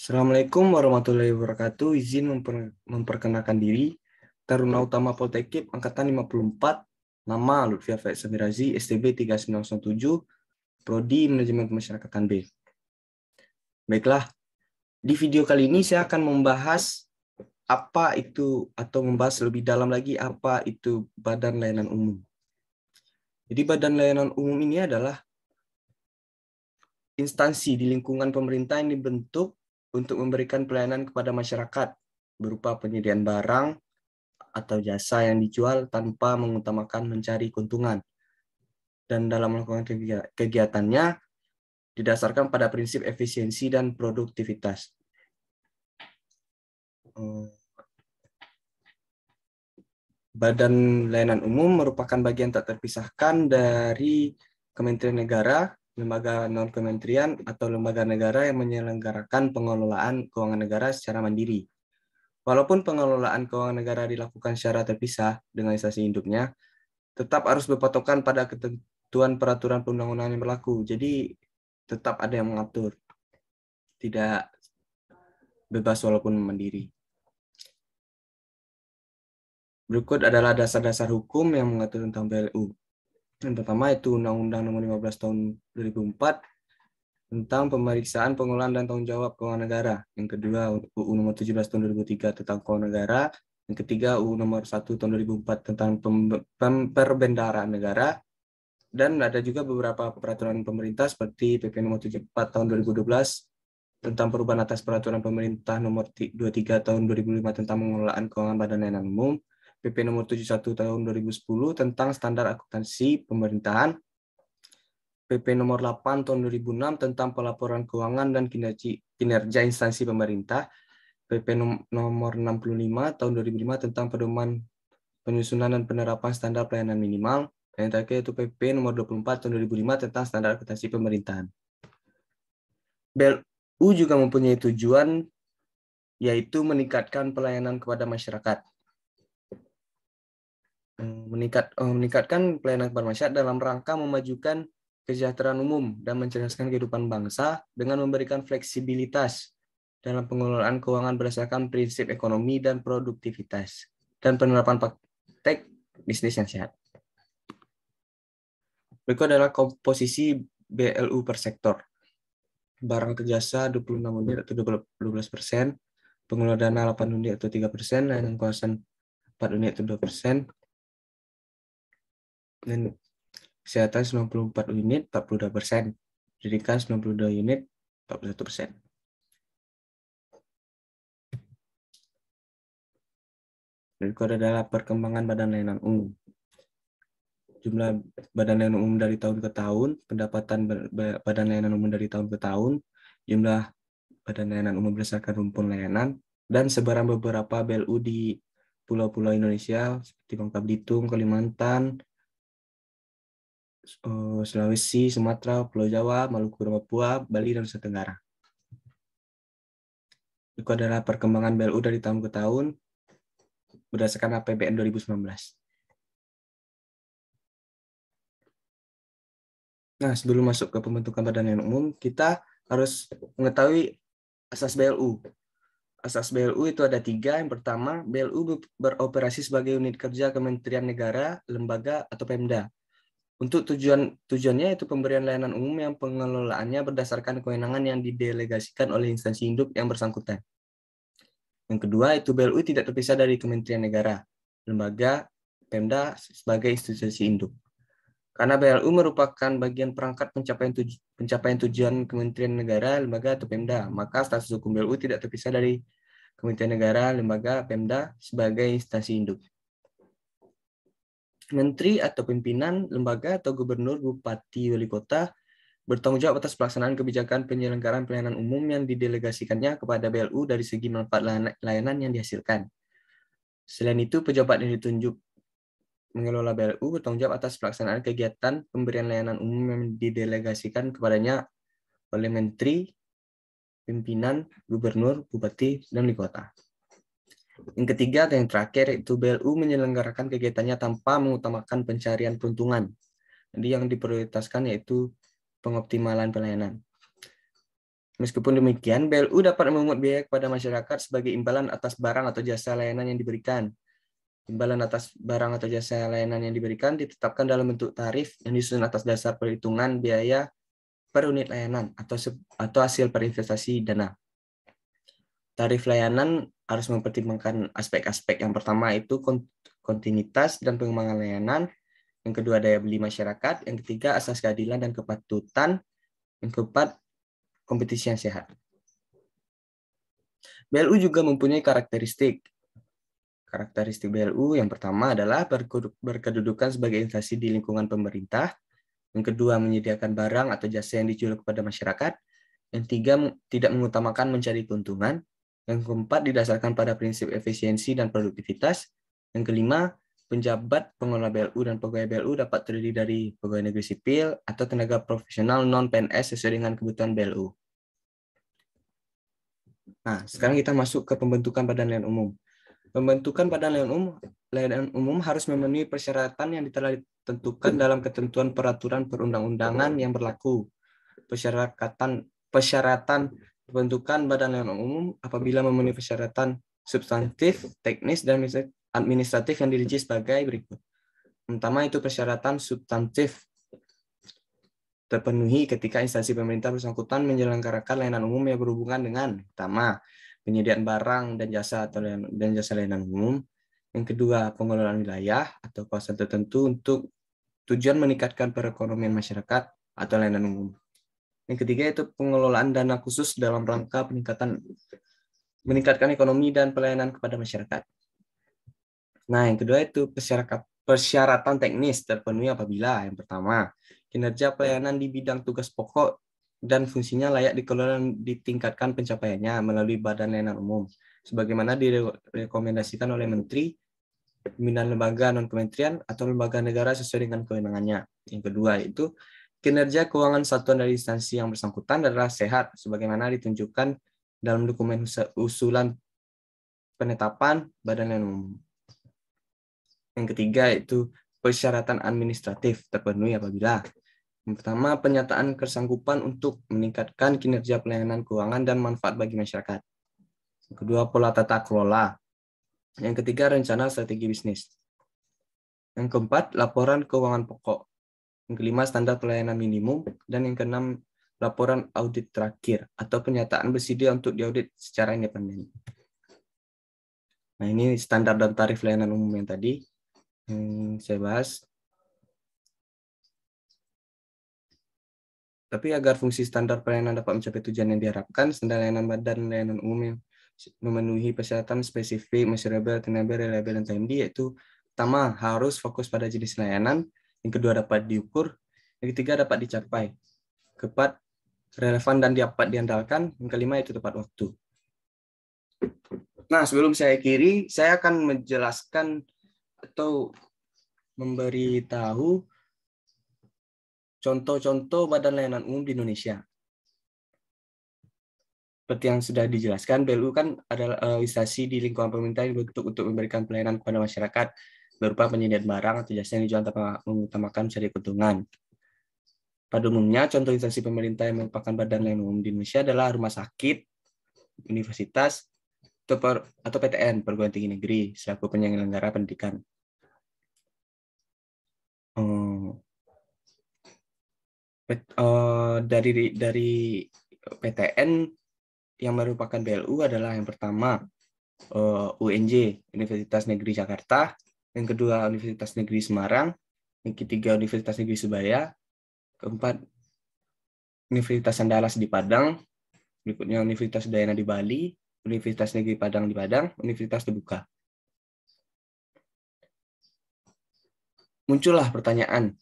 Assalamualaikum warahmatullahi wabarakatuh. Izin memperkenalkan diri. Taruna Utama Poltekip Angkatan 54. Nama Lutfi Faid Samirazi, STB 3907, Prodi Manajemen Pemasyarakatan B. Baiklah, di video kali ini saya akan membahas apa itu atau membahas lebih dalam lagi apa itu Badan Layanan Umum. Jadi Badan Layanan Umum ini adalah instansi di lingkungan pemerintah yang dibentuk untuk memberikan pelayanan kepada masyarakat berupa penyediaan barang atau jasa yang dijual tanpa mengutamakan mencari keuntungan. Dan dalam melakukan kegiatannya didasarkan pada prinsip efisiensi dan produktivitas. Badan Layanan Umum merupakan bagian tak terpisahkan dari Kementerian Negara, lembaga non-kementerian, atau lembaga negara yang menyelenggarakan pengelolaan keuangan negara secara mandiri. Walaupun pengelolaan keuangan negara dilakukan secara terpisah dengan instansi induknya, tetap harus berpatokan pada ketentuan peraturan perundang-undangan yang berlaku. Jadi tetap ada yang mengatur, tidak bebas walaupun mandiri. Berikut adalah dasar-dasar hukum yang mengatur tentang BLU. Yang pertama itu Undang-Undang Nomor 15 Tahun 2004 tentang pemeriksaan, pengelolaan, dan tanggung jawab keuangan negara. Yang kedua UU Nomor 17 Tahun 2003 tentang keuangan negara. Yang ketiga UU Nomor 1 Tahun 2004 tentang perbendaharaan negara. Dan ada juga beberapa peraturan pemerintah seperti PP Nomor 74 Tahun 2012 tentang perubahan atas peraturan pemerintah Nomor 23 Tahun 2005 tentang pengelolaan keuangan Badan Layanan Umum, PP Nomor 71 Tahun 2010 tentang standar akuntansi pemerintahan, PP Nomor 8 Tahun 2006 tentang pelaporan keuangan dan kinerja instansi pemerintah, PP Nomor 65 Tahun 2005 tentang pedoman penyusunan dan penerapan standar pelayanan minimal, dan yang terakhir itu PP Nomor 24 Tahun 2005 tentang standar akuntansi pemerintahan. BLU juga mempunyai tujuan yaitu meningkatkan pelayanan kepada masyarakat. Meningkatkan pelayanan kepada masyarakat dalam rangka memajukan kesejahteraan umum dan mencerdaskan kehidupan bangsa dengan memberikan fleksibilitas dalam pengelolaan keuangan berdasarkan prinsip ekonomi dan produktivitas dan penerapan praktek bisnis yang sehat. Berikut adalah komposisi BLU per sektor. Barang atau jasa 26 unit atau 12%, pengelola dana 8 unit atau 3%, layanan kawasan 4 unit atau 2%, dan kesehatan 94 unit 42%, pendidikan 92 unit 41%. Berikut adalah perkembangan Badan Layanan Umum. Jumlah Badan Layanan Umum dari tahun ke tahun, pendapatan Badan Layanan Umum dari tahun ke tahun, jumlah Badan Layanan Umum berdasarkan rumpun layanan, dan sebaran beberapa BLU di pulau-pulau Indonesia seperti Bangka Belitung, Kalimantan, Sulawesi, Sumatera, Pulau Jawa, Maluku, Papua, Bali, dan Nusa Tenggara. Itu adalah perkembangan BLU dari tahun ke tahun berdasarkan APBN 2019. Nah, sebelum masuk ke pembentukan Badan Layanan Umum, kita harus mengetahui asas BLU. Asas BLU itu ada 3. Yang pertama, BLU beroperasi sebagai unit kerja Kementerian Negara, lembaga, atau Pemda. Untuk tujuannya itu pemberian layanan umum yang pengelolaannya berdasarkan kewenangan yang didelegasikan oleh instansi induk yang bersangkutan. Yang kedua, itu BLU tidak terpisah dari Kementerian Negara, lembaga, Pemda sebagai institusi induk. Karena BLU merupakan bagian perangkat pencapaian tujuan Kementerian Negara, lembaga, atau Pemda, maka status hukum BLU tidak terpisah dari Kementerian Negara, lembaga, Pemda sebagai instansi induk. Menteri atau pimpinan lembaga atau gubernur, bupati, wali kota bertanggung jawab atas pelaksanaan kebijakan penyelenggaraan pelayanan umum yang didelegasikannya kepada BLU dari segi manfaat layanan yang dihasilkan. Selain itu, pejabat yang ditunjuk mengelola BLU bertanggung jawab atas pelaksanaan kegiatan pemberian layanan umum yang didelegasikan kepadanya oleh menteri, pimpinan, gubernur, bupati, dan wali kota. Yang ketiga dan yang terakhir itu BLU menyelenggarakan kegiatannya tanpa mengutamakan pencarian keuntungan. Jadi yang diprioritaskan yaitu pengoptimalan pelayanan. Meskipun demikian, BLU dapat memungut biaya kepada masyarakat sebagai imbalan atas barang atau jasa layanan yang diberikan. Imbalan atas barang atau jasa layanan yang diberikan ditetapkan dalam bentuk tarif yang disusun atas dasar perhitungan biaya per unit layanan atau hasil perinvestasi dana. Tarif layanan harus mempertimbangkan aspek-aspek yang pertama itu kontinuitas dan pengembangan layanan, yang kedua daya beli masyarakat, yang ketiga asas keadilan dan kepatutan, yang keempat kompetisi yang sehat. BLU juga mempunyai karakteristik. Karakteristik BLU yang pertama adalah berkedudukan sebagai instansi di lingkungan pemerintah, yang kedua menyediakan barang atau jasa yang dijual kepada masyarakat, yang tiga tidak mengutamakan mencari keuntungan, yang keempat didasarkan pada prinsip efisiensi dan produktivitas, yang kelima penjabat, pengelola BLU, dan pegawai BLU dapat terdiri dari pegawai negeri sipil atau tenaga profesional non-PNS sesuai dengan kebutuhan BLU. Nah, sekarang kita masuk ke pembentukan Badan Layanan Umum. Pembentukan Badan Layanan Umum harus memenuhi persyaratan yang telah ditentukan dalam ketentuan peraturan perundang-undangan yang berlaku. Persyaratan pembentukan Badan Layanan Umum apabila memenuhi persyaratan substantif, teknis, dan administratif yang dirinci sebagai berikut. Pertama itu persyaratan substantif terpenuhi ketika instansi pemerintah bersangkutan menyelenggarakan layanan umum yang berhubungan dengan pertama, penyediaan barang dan jasa layanan umum. Yang kedua, pengelolaan wilayah atau kawasan tertentu untuk tujuan meningkatkan perekonomian masyarakat atau layanan umum. Yang ketiga itu pengelolaan dana khusus dalam rangka meningkatkan ekonomi dan pelayanan kepada masyarakat. Nah, yang kedua itu persyaratan teknis terpenuhi apabila yang pertama, kinerja pelayanan di bidang tugas pokok dan fungsinya layak dikelola dan ditingkatkan pencapaiannya melalui Badan Layanan Umum, sebagaimana direkomendasikan oleh Menteri, pimpinan lembaga non-kementerian, atau lembaga negara sesuai dengan kewenangannya. Yang kedua itu kinerja keuangan satuan dari instansi yang bersangkutan adalah sehat, sebagaimana ditunjukkan dalam dokumen usulan penetapan Badan Layanan Umum. Yang ketiga itu persyaratan administratif terpenuhi apabila yang pertama, penyataan kesanggupan untuk meningkatkan kinerja pelayanan keuangan dan manfaat bagi masyarakat. Yang kedua, pola tata kelola. Yang ketiga, rencana strategi bisnis. Yang keempat, laporan keuangan pokok. Yang kelima, standar pelayanan minimum. Dan yang keenam, laporan audit terakhir atau pernyataan bersedia untuk diaudit secara independen. Nah, ini standar dan tarif layanan umum yang tadi yang saya bahas. Tapi agar fungsi standar pelayanan dapat mencapai tujuan yang diharapkan, standar layanan Badan Layanan Umum yang memenuhi persyaratan spesifik, measurable, attainable, reliable, dan timely, yaitu pertama, harus fokus pada jenis layanan, yang kedua dapat diukur, yang ketiga dapat dicapai, keempat, relevan dan dapat diandalkan, yang kelima itu tepat waktu. Nah, sebelum saya akhiri, saya akan menjelaskan atau memberitahu contoh-contoh Badan Layanan Umum di Indonesia. Seperti yang sudah dijelaskan, BLU kan adalah instansi di lingkungan pemerintah yang dibentuk untuk memberikan pelayanan kepada masyarakat berupa penyediaan barang atau jasa yang dijual tanpa mengutamakan mencari keuntungan. Pada umumnya, contoh instansi pemerintah yang merupakan Badan Layanan Umum di Indonesia adalah rumah sakit, universitas, atau PTN, perguruan tinggi negeri, selaku penyelenggara pendidikan. Dari PTN yang merupakan BLU adalah yang pertama UNJ, Universitas Negeri Jakarta, yang kedua Universitas Negeri Semarang, yang ketiga Universitas Negeri Surabaya, keempat Universitas Andalas di Padang, berikutnya Universitas Udayana di Bali, Universitas Negeri Padang di Padang, Universitas Terbuka. Muncullah pertanyaan,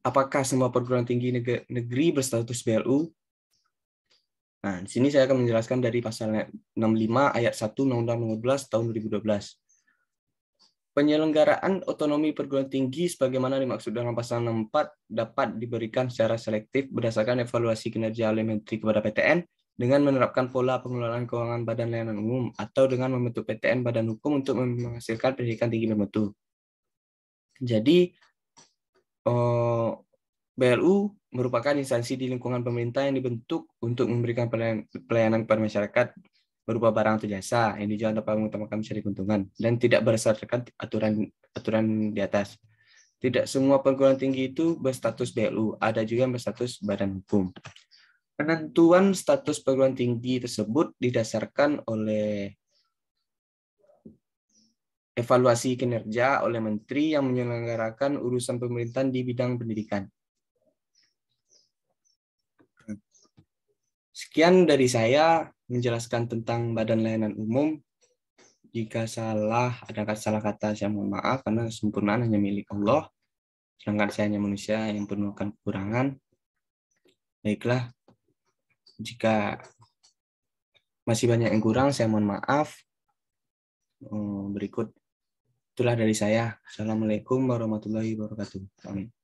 apakah semua perguruan tinggi negeri berstatus BLU? Nah, di sini saya akan menjelaskan dari pasal 65 ayat 1 Undang-Undang Nomor 12 tahun 2012. Penyelenggaraan otonomi perguruan tinggi sebagaimana dimaksud dalam pasal 64 dapat diberikan secara selektif berdasarkan evaluasi kinerja oleh Menteri kepada PTN dengan menerapkan pola pengelolaan keuangan Badan Layanan Umum atau dengan membentuk PTN badan hukum untuk menghasilkan pendidikan tinggi bermutu. Jadi BLU merupakan instansi di lingkungan pemerintah yang dibentuk untuk memberikan pelayanan kepada masyarakat berupa barang atau jasa yang dijual dapat mengutamakan mencari keuntungan dan tidak berdasarkan aturan di atas. Tidak semua perguruan tinggi itu berstatus BLU, ada juga yang berstatus badan hukum. Penentuan status perguruan tinggi tersebut didasarkan oleh evaluasi kinerja oleh menteri yang menyelenggarakan urusan pemerintahan di bidang pendidikan. Sekian dari saya menjelaskan tentang Badan Layanan Umum. Jika ada salah kata, saya mohon maaf karena kesempurnaan hanya milik Allah. Sedangkan saya hanya manusia yang penuh akan kekurangan. Baiklah, jika masih banyak yang kurang, saya mohon maaf. Berikut itulah dari saya. Assalamualaikum warahmatullahi wabarakatuh. Amin.